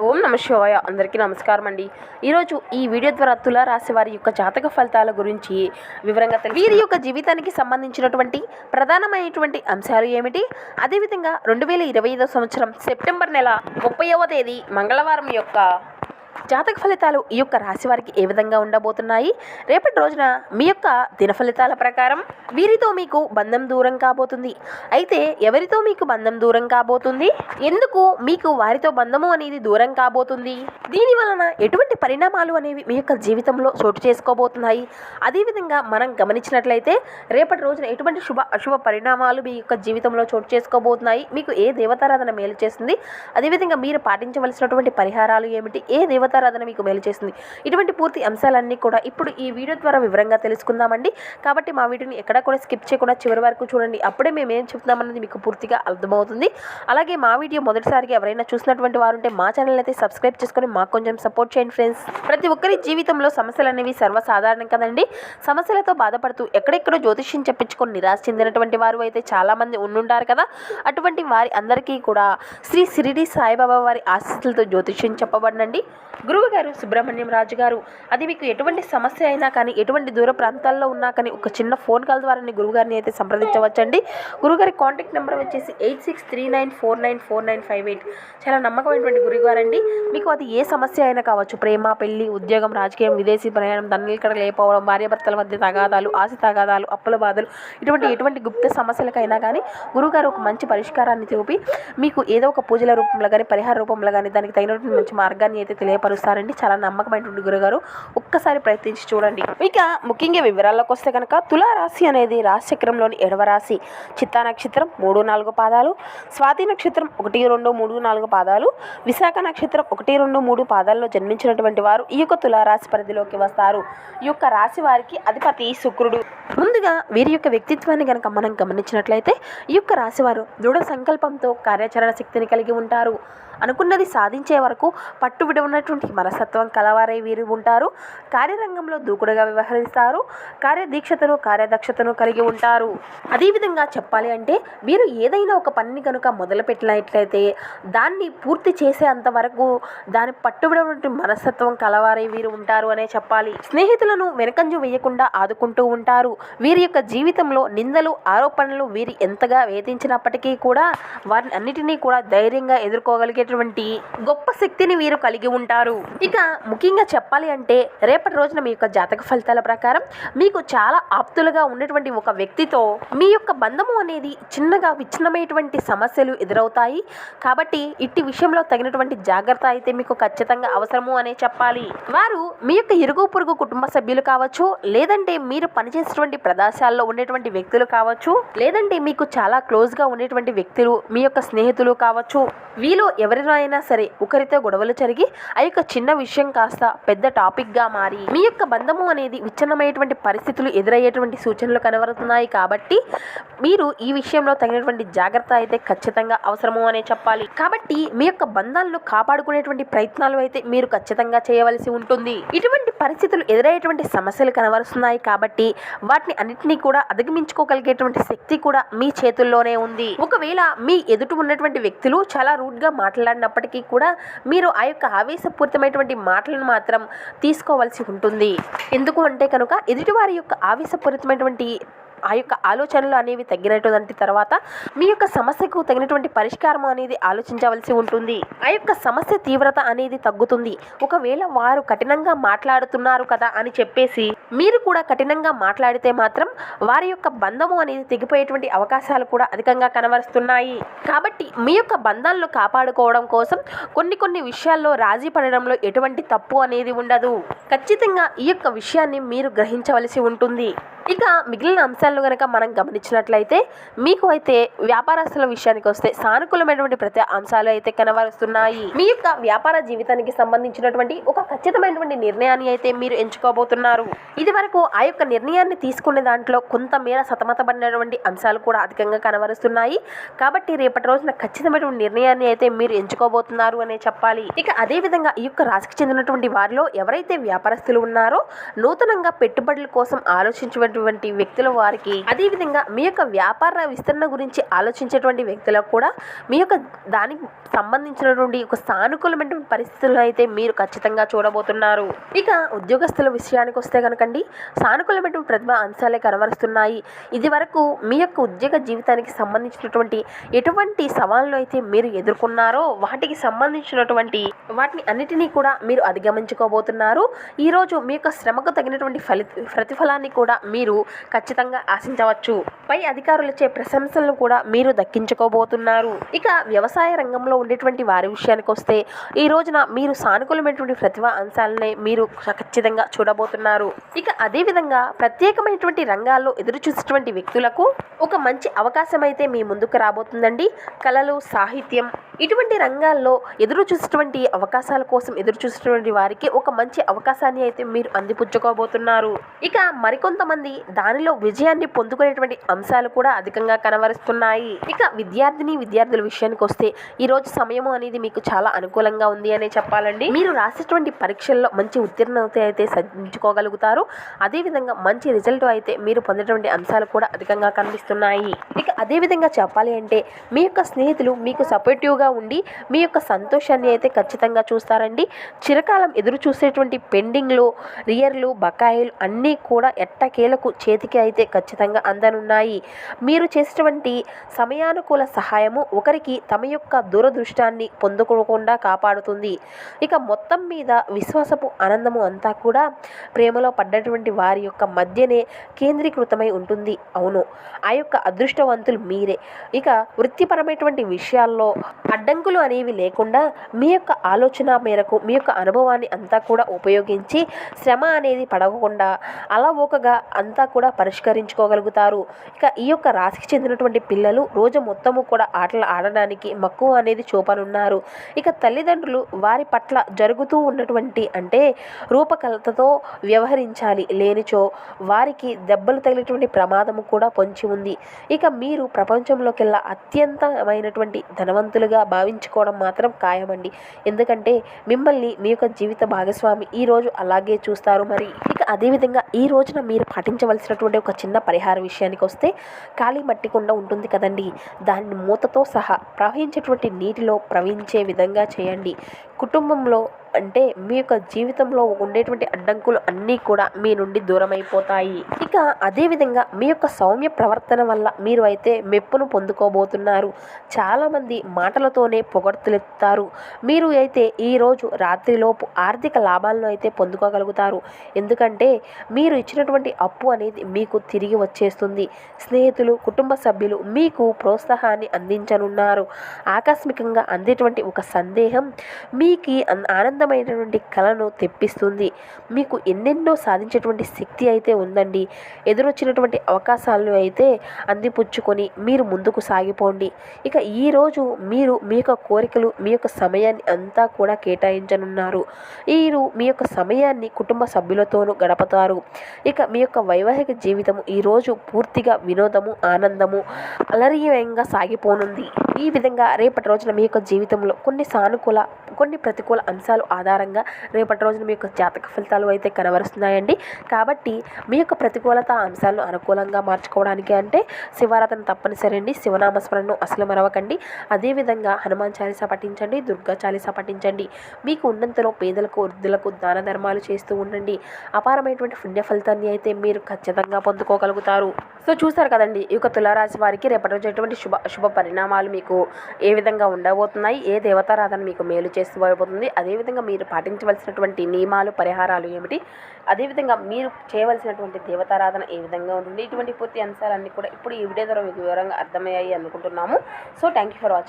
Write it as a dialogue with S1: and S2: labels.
S1: ఓం నమ శివాయ. అందరికీ నమస్కారం అండి. ఈరోజు ఈ వీడియో ద్వారా తులారాశి వారి యొక్క జాతక ఫలితాల గురించి వివరంగా వీరి యొక్క జీవితానికి సంబంధించినటువంటి ప్రధానమైనటువంటి అంశాలు ఏమిటి, అదేవిధంగా 2025 సంవత్సరం సెప్టెంబర్ నెల 30వ తేదీ మంగళవారం యొక్క జాతక ఫలితాలు ఈ యొక్క రాశి వారికి ఏ విధంగా ఉండబోతున్నాయి, రేపటి రోజున మీ యొక్క దిన ఫలితాల ప్రకారం వీరితో మీకు బంధం దూరం కాబోతుంది. అయితే ఎవరితో మీకు బంధం దూరం కాబోతుంది, ఎందుకు మీకు వారితో బంధము అనేది దూరం కాబోతుంది, దీని వలన ఎటువంటి పరిణామాలు అనేవి మీ యొక్క జీవితంలో చోటు చేసుకోబోతున్నాయి, అదేవిధంగా మనం గమనించినట్లయితే రేపటి రోజున ఎటువంటి శుభ అశుభ పరిణామాలు మీ యొక్క జీవితంలో చోటు చేసుకోబోతున్నాయి, మీకు ఏ దేవతారాధన మేలు చేస్తుంది, అదేవిధంగా మీరు పాటించవలసినటువంటి పరిహారాలు ఏమిటి, ఏ దేవతారాధన మీకు మేలు చేస్తుంది, ఇటువంటి పూర్తి అంశాలన్నీ కూడా ఇప్పుడు ఈ వీడియో ద్వారా వివరంగా తెలుసుకుందామండి. కాబట్టి మా వీడియోని ఎక్కడా కూడా స్కిప్ చేయకుండా చివరి వరకు చూడండి. అప్పుడే మేము ఏం చెప్తున్నామన్నది మీకు పూర్తిగా అర్థమవుతుంది. అలాగే మా వీడియో మొదటిసారిగా ఎవరైనా చూసినటువంటి వారు ఉంటే మా ఛానల్ అయితే సబ్స్క్రైబ్ చేసుకొని మాకు కొంచెం సపోర్ట్ చేయండి ఫ్రెండ్స్. ప్రతి ఒక్కరి జీవితంలో సమస్యలు అనేవి సర్వసాధారణం కదండి. సమస్యలతో బాధపడుతూ ఎక్కడెక్కడో జ్యోతిష్యం చెప్పించుకొని నిరాశ చెందినటువంటి వారు అయితే చాలామంది ఉండుంటారు కదా. అటువంటి వారి అందరికీ కూడా శ్రీ షిరిడి సాయిబాబా వారి ఆశీస్సులతో జ్యోతిష్యం చెప్పబడినండి. గురువు గారు సుబ్రహ్మణ్యం రాజు గారు. అది మీకు ఎటువంటి సమస్య అయినా కానీ, ఎటువంటి దూర ప్రాంతాల్లో ఉన్నా కానీ ఒక చిన్న ఫోన్ కాల్ ద్వారా గురువుగారిని అయితే సంప్రదించవచ్చండి. గురువుగారి కాంటాక్ట్ నెంబర్ వచ్చేసి 8639494958. చాలా నమ్మకమైనటువంటి గురువుగారండి. మీకు అది ఏ సమస్య అయినా కావచ్చు, ప్రేమ, పెళ్లి, ఉద్యోగం, రాజకీయం, విదేశీ ప్రయాణం, ధనలికడ లేకపోవడం, భార్యాభర్తల మధ్య తగాదాలు, ఆస్తి తగాదాలు, అప్పుల బాధలు, ఎటువంటి గుప్త సమస్యలకైనా కానీ గురువుగారు ఒక మంచి పరిష్కారాన్ని చూపి మీకు ఏదో ఒక పూజల రూపంలో కానీ, పరిహార రూపంలో కానీ దానికి తగినటువంటి మంచి మార్గాన్ని అయితే తెలియపరుస్తారండి. చాలా నమ్మకమైనటువంటి గురుగారు, ఒక్కసారి ప్రయత్నించి చూడండి. ఇక ముఖ్యంగా వివరాల్లోకి వస్తే కనుక తులారాశి అనేది రాశి చక్రంలోని 7వ రాశి. చిత్తా నక్షత్రం 3-4 పాదాలు, స్వాతి నక్షత్రం 1-2-3-4 పాదాలు, విశాఖ నక్షత్రం 1-2-3 పాదాల్లో జన్మించినటువంటి వారు ఈ యొక్క తులారాశి పరిధిలోకి వస్తారు. ఈ యొక్క రాశి వారికి అధిపతి శుక్రుడు. ముందుగా వీరి యొక్క వ్యక్తిత్వాన్ని కనుక మనం గమనించినట్లయితే ఈ యొక్క రాశి వారు దృఢ సంకల్పంతో కార్యాచరణ శక్తిని కలిగి ఉంటారు. అనుకున్నది సాధించే వరకు పట్టు విడవనటువంటి మనస్తత్వం కలవారై వీరు ఉంటారు. కార్యరంగంలో దూకుడుగా వ్యవహరిస్తారు. కార్యదీక్షతను, కార్యదక్షతను కలిగి ఉంటారు. అదేవిధంగా చెప్పాలి అంటే వీరు ఏదైనా ఒక పనిని కనుక మొదలుపెట్టినట్లయితే దాన్ని పూర్తి చేసేంత వరకు దాని పట్టు విడవనటువంటి మనస్తత్వం కలవారై వీరు ఉంటారు అనే చెప్పాలి. స్నేహితులను వెనకంజు వేయకుండా ఆదుకుంటూ ఉంటారు. వీరి యొక్క జీవితంలో నిందలు, ఆరోపణలు వీరి ఎంతగా వేధించినప్పటికీ కూడా వారిని అన్నిటినీ కూడా ధైర్యంగా ఎదుర్కోగలిగే గొప్ప శక్తిని వీరు కలిగి ఉంటారు. ఇక ముఖ్యంగా చెప్పాలి అంటే రేపటి రోజున మీ యొక్క జాతక ఫలితాల ప్రకారం మీకు చాలా ఆప్తులుగా ఉన్నటువంటి ఒక వ్యక్తితో మీ యొక్క బంధము అనేది చిన్నగా విచ్ఛిన్నమైనటువంటి సమస్యలు ఎదురవుతాయి. కాబట్టి ఇట్టి విషయంలో తగినటువంటి జాగ్రత్త అయితే మీకు ఖచ్చితంగా అవసరము అనే చెప్పాలి. వారు మీ యొక్క ఇరుగు పొరుగు కుటుంబ సభ్యులు కావచ్చు, లేదంటే మీరు పనిచేసేటువంటి ప్రదేశాల్లో ఉండేటువంటి వ్యక్తులు కావచ్చు, లేదంటే మీకు చాలా క్లోజ్గా ఉండేటువంటి వ్యక్తులు మీ యొక్క స్నేహితులు కావచ్చు. వీళ్ళు ఎవరైనా సరే ఒకరితో గొడవలు జరిగి ఆ యొక్క చిన్న విషయం కాస్త పెద్ద టాపిక్గా మారి మీ యొక్క బంధము అనేది విచ్ఛిన్నమైనటువంటి పరిస్థితులు ఎదురయ్యేటువంటి సూచనలు కనబడుతున్నాయి. కాబట్టి మీరు ఈ విషయంలో తగినటువంటి జాగ్రత్త అయితే ఖచ్చితంగా అవసరము అనే చెప్పాలి. కాబట్టి మీ యొక్క బంధాలను కాపాడుకునేటువంటి ప్రయత్నాలు అయితే మీరు ఖచ్చితంగా చేయవలసి ఉంటుంది. ఇటువంటి పరిస్థితులు ఎదురయ్యేటువంటి సమస్యలు కనబరుస్తున్నాయి కాబట్టి వాటిని అన్నింటినీ కూడా అధిగమించుకోగలిగేటువంటి శక్తి కూడా మీ చేతుల్లోనే ఉంది. ఒకవేళ మీ ఎదుట ఉన్నటువంటి వ్యక్తులు చాలా రూడ్గా మాట్లాడినప్పటికీ కూడా మీరు ఆ యొక్క ఆవేశపూరితమైనటువంటి మాటలను మాత్రం తీసుకోవాల్సి ఉంటుంది. ఎందుకు అంటే కనుక ఎదుటివారి యొక్క ఆవేశపూరితమైనటువంటి ఆ యొక్క ఆలోచనలు అనేవి తగ్గినటువంటి తర్వాత మీ యొక్క సమస్యకు తగినటువంటి పరిష్కారం అనేది ఆలోచించవలసి ఉంటుంది. ఆ యొక్క సమస్య తీవ్రత అనేది తగ్గుతుంది. ఒకవేళ వారు కఠినంగా మాట్లాడుతున్నారు కదా అని చెప్పేసి మీరు కూడా కఠినంగా మాట్లాడితే మాత్రం వారి యొక్క బంధము అనేది తెగిపోయేటువంటి అవకాశాలు కూడా అధికంగా కనబరుస్తున్నాయి. కాబట్టి మీ యొక్క బంధాలను కాపాడుకోవడం కోసం కొన్ని విషయాల్లో రాజీ పడడంలో ఎటువంటి తప్పు అనేది ఉండదు. ఖచ్చితంగా ఈ యొక్క విషయాన్ని మీరు గ్రహించవలసి ఉంటుంది. ఇక మిగిలిన అంశాలను కనుక మనం గమనించినట్లయితే మీకు అయితే వ్యాపారస్తుల విషయానికి వస్తే సానుకూలమైనటువంటి ప్రతి అంశాలు అయితే కనబరుస్తున్నాయి. మీ యొక్క వ్యాపార జీవితానికి సంబంధించినటువంటి ఒక ఖచ్చితమైనటువంటి నిర్ణయాన్ని అయితే మీరు ఎంచుకోబోతున్నారు. ఇది వరకు ఆ యొక్క నిర్ణయాన్ని తీసుకునే దాంట్లో కొంతమేర సతమతపడినటువంటి అంశాలు కూడా అధికంగా కనబరుస్తున్నాయి. కాబట్టి రేపటి రోజున ఖచ్చితమైనటువంటి నిర్ణయాన్ని అయితే మీరు ఎంచుకోబోతున్నారు అనే చెప్పాలి. ఇక అదేవిధంగా ఈ యొక్క రాశికి చెందినటువంటి వారిలో ఎవరైతే వ్యాపారస్తులు ఉన్నారో నూతనంగా పెట్టుబడుల కోసం ఆలోచించేటువంటి వ్యక్తుల వారికి వారికి, అదేవిధంగా మీ యొక్క వ్యాపార విస్తరణ గురించి ఆలోచించేటువంటి వ్యక్తులకు కూడా మీ యొక్క దానికి సంబంధించినటువంటి ఒక సానుకూలమైనటువంటి పరిస్థితులను అయితే మీరు ఖచ్చితంగా చూడబోతున్నారు. ఇక ఉద్యోగస్తుల విషయానికి వస్తే కనుకండి, సానుకూలమైనటువంటి ప్రతిభ అంశాలే కనబరుస్తున్నాయి. ఇది వరకు మీ యొక్క ఉద్యోగ జీవితానికి సంబంధించినటువంటి ఎటువంటి సవాళ్ళను అయితే మీరు ఎదుర్కొన్నారో వాటికి సంబంధించినటువంటి వాటిని అన్నిటినీ కూడా మీరు అధిగమించుకోబోతున్నారు. ఈరోజు మీ యొక్క శ్రమకు తగినటువంటి ప్రతిఫలాన్ని కూడా మీరు ఖచ్చితంగా ఆశించవచ్చు. పై అధికారులచే ప్రశంసలను కూడా మీరు దక్కించుకోబోతున్నారు. ఇక వ్యవసాయ రంగంలో ఉండేటువంటి వారి విషయానికి వస్తే ఈ రోజున మీరు సానుకూలమైనటువంటి ప్రతిభ అంశాలనే మీరు ఖచ్చితంగా చూడబోతున్నారు. ఇక అదేవిధంగా ప్రత్యేకమైనటువంటి రంగాల్లో ఎదురు చూసేటువంటి వ్యక్తులకు ఒక మంచి అవకాశం అయితే మీ ముందుకు రాబోతుందండి. కళలు, సాహిత్యం ఇటువంటి రంగాల్లో ఎదురు చూసేటువంటి అవకాశాల కోసం ఎదురు చూసేటువంటి వారికి ఒక మంచి అవకాశాన్ని అయితే మీరు అందిపుచ్చుకోబోతున్నారు. ఇక మరికొంతమంది దానిలో విజయాన్ని పొందుకునేటువంటి అంశాలు కూడా అధికంగా కనబరుస్తున్నాయి. ఇక విద్యార్థుల విషయానికి వస్తే ఈ రోజు సమయం అనేది మీకు చాలా అనుకూలంగా ఉంది అనే చెప్పాలండి. మీరు రాసేటువంటి పరీక్షల్లో మంచి ఉత్తీర్ణత అయితే సాధించుకోగలుగుతారు. అదేవిధంగా మంచి రిజల్ట్ అయితే మీరు పొందేటువంటి అంశాలు కూడా అధికంగా కనిపిస్తున్నాయి. ఇక అదేవిధంగా చెప్పాలి అంటే మీ యొక్క స్నేహితులు మీకు సపోర్టివ్గా ఉండి మీ యొక్క సంతోషాన్ని అయితే ఖచ్చితంగా చూస్తారండి. చిరకాలం ఎదురు చూసేటువంటి పెండింగ్లు, రియర్లు, బకాయిలు అన్నీ కూడా ఎట్టకేలకు చేతికి అయితే ఖచ్చితంగా అందనున్నాయి. మీరు చేసేటువంటి సమయానుకూల సహాయము ఒకరికి తమ యొక్క దూరదృష్టాన్ని పొందుకోకుండా కాపాడుతుంది. ఇక మొత్తం మీద విశ్వాసపు ఆనందము అంతా కూడా ప్రేమలో పడ్డటువంటి వారి యొక్క మధ్యనే కేంద్రీకృతమై ఉంటుంది. అవును, ఆ యొక్క అదృష్టవంతులు మీరే. ఇక వృత్తిపరమైనటువంటి విషయాల్లో అడ్డంకులు అనేవి లేకుండా మీ యొక్క ఆలోచన మేరకు మీ యొక్క అనుభవాన్ని అంతా కూడా ఉపయోగించి శ్రమ అనేది పడకుండా అలవోకగా అంతా కూడా పరిష్కరించుకోగలుగుతారు. ఇక ఈ యొక్క రాశికి చెందినటువంటి పిల్లలు రోజు మొత్తము కూడా ఆటలు ఆడడానికి మక్కువ అనేది చూపనున్నారు. ఇక తల్లిదండ్రులు వారి పట్ల జరుగుతూ ఉన్నటువంటి అంటే రూపకల్పనతో వ్యవహరించాలి, లేనిచో వారికి దెబ్బలు తగిలేటువంటి ప్రమాదము కూడా పొంచి ఉంది. ఇక మీరు ప్రపంచంలోకెల్లా అత్యంతమైనటువంటి ధనవంతులుగా భావించుకోవడం మాత్రం ఖాయమండి. ఎందుకంటే మిమ్మల్ని మీ యొక్క జీవిత భాగస్వామి ఈరోజు అలాగే చూస్తారు. మరి ఇక అదేవిధంగా ఈ రోజున మీరు పాటించవలసినటువంటి ఒక చిన్న పరిహార విషయానికి వస్తే ఖాళీ మట్టి కుండ ఉంటుంది కదండి, దాన్ని మూతతో సహా ప్రవహించేటువంటి నీటిలో ప్రవహించే విధంగా చేయండి. కుటుంబంలో అంటే మీ యొక్క జీవితంలో ఉండేటువంటి అడ్డంకులు అన్నీ కూడా మీ నుండి దూరం అయిపోతాయి. ఇక అదేవిధంగా మీ యొక్క సౌమ్య ప్రవర్తన వల్ల మీరు అయితే మెప్పును పొందుకోబోతున్నారు. చాలామంది మాటలతోనే పొగడ్తలెత్తారు. మీరు అయితే ఈరోజు రాత్రిలోపు ఆర్థిక లాభాలను అయితే పొందుకోగలుగుతారు. ఎందుకంటే మీరు ఇచ్చినటువంటి అప్పు అనేది మీకు తిరిగి వచ్చేస్తుంది. స్నేహితులు, కుటుంబ సభ్యులు మీకు ప్రోత్సాహాన్ని అందించనున్నారు. ఆకస్మికంగా అందేటువంటి ఒక సందేహం మీకు ఆనందమైనటువంటి కళను తెప్పిస్తుంది. మీకు ఎన్నెన్నో సాధించేటువంటి శక్తి అయితే ఉందండి. ఎదురొచ్చినటువంటి అవకాశాలను అయితే అందిపుచ్చుకొని మీరు ముందుకు సాగిపోండి. ఇక ఈరోజు మీరు మీ యొక్క కోరికలు, మీ యొక్క సమయాన్ని అంతా కూడా కేటాయించనున్నారు. మీరు మీ యొక్క సమయాన్ని కుటుంబ సభ్యులతోనూ గడపతారు. ఇక మీ యొక్క వైవాహిక జీవితము ఈరోజు పూర్తిగా వినోదము, ఆనందము, అలరీయంగా సాగిపోనుంది. ఈ విధంగా రేపటి రోజున మీ యొక్క జీవితంలో కొన్ని సానుకూల, కొన్ని ప్రతికూల అంశాలు ఆధారంగా రేపటి రోజున మీ యొక్క జాతక ఫలితాలు అయితే కనబరుస్తున్నాయండి. కాబట్టి మీ యొక్క ప్రతికూలత అంశాలను అనుకూలంగా మార్చుకోవడానికి అంటే శివారాధన తప్పనిసరి అండి. శివనామస్మరణను అసలు మరవకండి. అదేవిధంగా హనుమాన్ చాలీసా పఠించండి, దుర్గా చాలీసా పఠించండి. మీకు ఉన్నంతలో పేదలకు, వృద్ధులకు దాన ధర్మాలు చేస్తూ ఉండండి. అపారమైనటువంటి పుణ్య ఫలితాన్ని అయితే మీరు ఖచ్చితంగా పొందుకోగలుగుతారు. సో చూసారు కదండి, ఈ యొక్క తులారాశి వారికి రేపటి రోజు ఎటువంటి శుభ పరిణామాలు మీకు ఏ విధంగా ఉండబోతున్నాయి, ఏ దేవతారాధన మీకు మేలు చేస్తూ అయిపోతుంది, అదేవిధంగా మీరు పాటించవలసినటువంటి నియమాలు, పరిహారాలు ఏమిటి, అదేవిధంగా మీరు చేయవలసినటువంటి దేవతారాధన ఏ విధంగా ఉంటుంది, ఇటువంటి పూర్తి అంశాలన్నీ కూడా ఇప్పుడు ఈ వీడియో ద్వారా మీకు వివరంగా అర్థమయ్యాయి అనుకుంటున్నాము. So thank you for watching.